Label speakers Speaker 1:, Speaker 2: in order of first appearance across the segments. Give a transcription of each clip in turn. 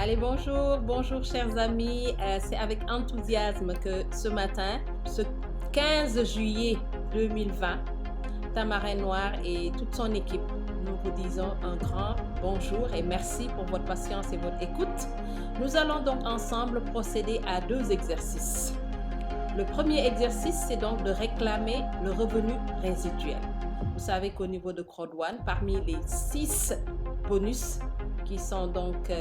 Speaker 1: Allez, bonjour, bonjour chers amis. C'est avec enthousiasme que ce matin, ce 15 juillet 2020, Tamarin Noir et toute son équipe, nous vous disons un grand bonjour et merci pour votre patience et votre écoute. Nous allons donc ensemble procéder à 2 exercices. Le premier exercice, c'est donc de réclamer le revenu résiduel. Vous savez qu'au niveau de Crowd1, parmi les 6 bonus qui sont donc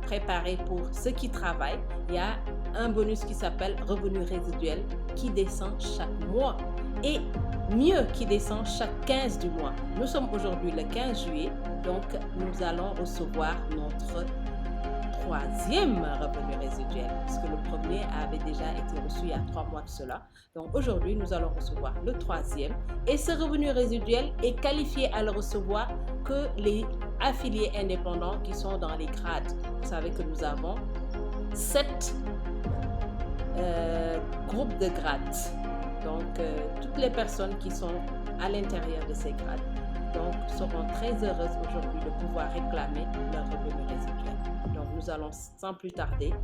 Speaker 1: préparés pour ceux qui travaillent, il y a un bonus qui s'appelle revenu résiduel qui descend chaque mois et mieux qui descend chaque 15 du mois. Nous sommes aujourd'hui le 15 juillet, donc nous allons recevoir notre 3e revenu résiduel, puisque le premier avait déjà été reçu il y a 3 mois de cela. Donc aujourd'hui, nous allons recevoir le 3e et ce revenu résiduel est qualifié à le recevoir que les affiliés indépendants qui sont dans les grades. Vous savez que nous avons 7 groupes de grades. Donc toutes les personnes qui sont à l'intérieur de ces grades donc seront très heureuses aujourd'hui de pouvoir réclamer leur revenu résiduel. Donc nous allons sans plus tarder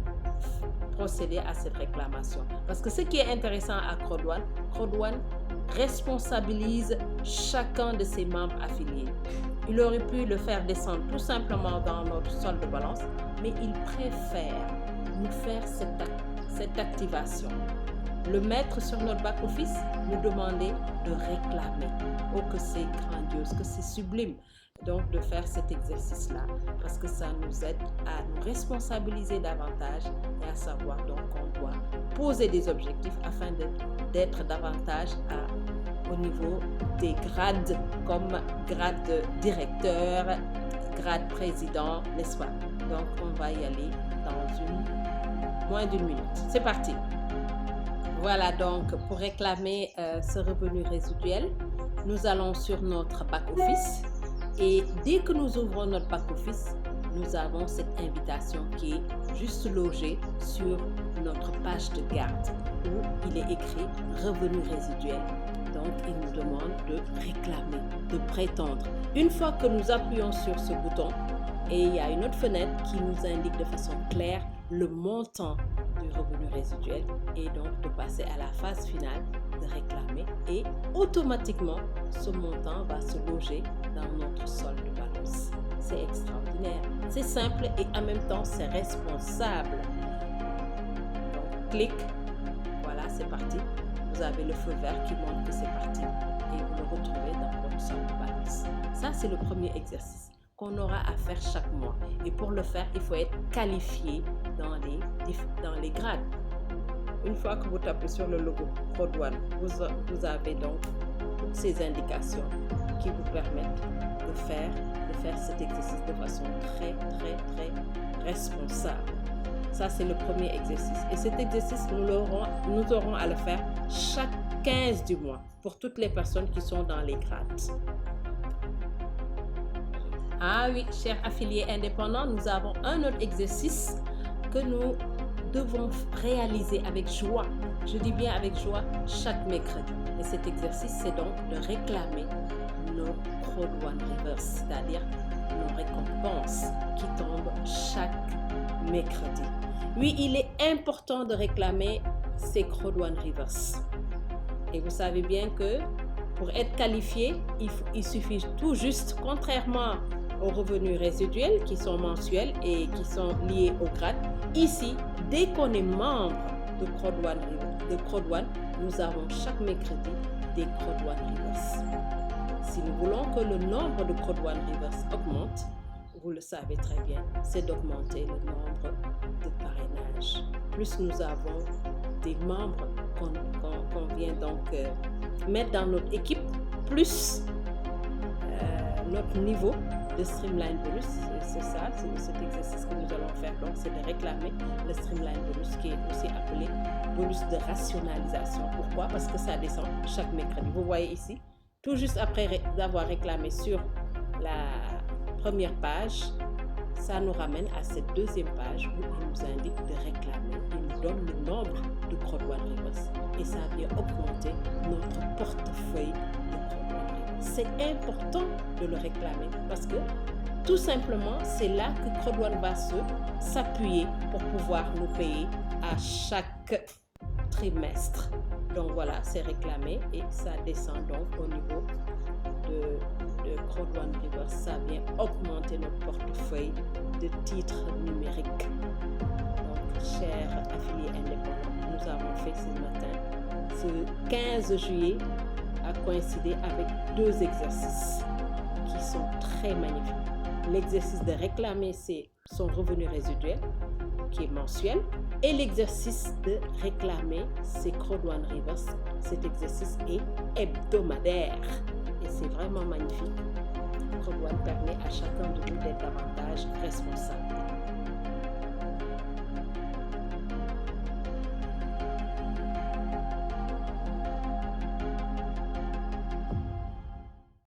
Speaker 1: procéder à cette réclamation. Parce que ce qui est intéressant à Crowd1 responsabilise chacun de ses membres affiliés. Il aurait pu le faire descendre tout simplement dans notre solde de balance, mais il préfère nous faire cette activation. Le mettre sur notre back-office, nous demander de réclamer. Oh, que c'est grandiose, que c'est sublime. Donc, de faire cet exercice-là, parce que ça nous aide à nous responsabiliser davantage et à savoir donc qu'on doit poser des objectifs afin d'être davantage au niveau des grades, comme grade directeur, grade président, n'est-ce pas? Donc, on va y aller dans moins d'1 minute. C'est parti! Voilà donc pour réclamer ce revenu résiduel, nous allons sur notre back-office et dès que nous ouvrons notre back-office, nous avons cette invitation qui est juste logée sur notre page de garde où il est écrit revenu résiduel. Donc il nous demande de réclamer, de prétendre. Une fois que nous appuyons sur ce bouton, et il y a une autre fenêtre qui nous indique de façon claire le montant du revenu résiduel et donc de passer à la phase finale de réclamer et automatiquement ce montant va se loger dans notre solde de balance. C'est extraordinaire, c'est simple et en même temps c'est responsable. Donc clic, voilà c'est parti. Vous avez le feu vert qui montre que c'est parti et vous le retrouvez dans votre solde de balance. Ça c'est le premier exercice qu'on aura à faire chaque mois. Et pour le faire, il faut être qualifié dans les grades. Une fois que vous tapez sur le logo Crowd1, vous avez donc toutes ces indications qui vous permettent de faire cet exercice de façon très responsable. Ça, c'est le premier exercice. Et cet exercice, nous aurons à le faire chaque 15 du mois pour toutes les personnes qui sont dans les grades. Ah oui, chers affiliés indépendants, nous avons un autre exercice que nous devons réaliser avec joie. Je dis bien avec joie chaque mercredi. Et cet exercice, c'est donc de réclamer nos Crowd1 Reverse, c'est-à-dire nos récompenses qui tombent chaque mercredi. Oui, il est important de réclamer ces Crowd1 Reverse. Et vous savez bien que pour être qualifié, il suffit tout juste, contrairement aux revenus résiduels qui sont mensuels et qui sont liés au grade. Ici, dès qu'on est membre de Crowd1, nous avons chaque mercredi des Crowd1 Reverse. Si nous voulons que le nombre de Crowd1 Reverse augmente, vous le savez très bien, c'est d'augmenter le nombre de parrainages. Plus nous avons des membres qu'on vient donc mettre dans notre équipe, plus notre niveau de Streamline Bonus, c'est ça, c'est cet exercice que nous allons faire. Donc, c'est de réclamer le Streamline Bonus qui est aussi appelé bonus de rationalisation. Pourquoi? Parce que ça descend chaque mercredi. Vous voyez ici, tout juste après avoir réclamé sur la première page, ça nous ramène à cette deuxième page où il nous indique de réclamer. Il nous donne le nombre de Crowd1 Reverse et ça vient augmenter notre portefeuille de Crowd1 Reverse. C'est important de le réclamer parce que tout simplement, c'est là que Crodouane va s'appuyer pour pouvoir nous payer à chaque trimestre. Donc voilà, c'est réclamé et ça descend donc au niveau de Crodouane Rivers. Ça vient augmenter notre portefeuille de titres numériques. Donc, chers affiliés indépendants, nous avons fait ce matin. Ce 15 juillet a coïncidé avec 2 exercices qui sont très magnifiques. L'exercice de réclamer son revenu résiduel, qui est mensuel, et l'exercice de réclamer ses Crodouane Rivers. Cet exercice est hebdomadaire et c'est vraiment magnifique. Crodouane permet à chacun de nous d'être davantage responsable.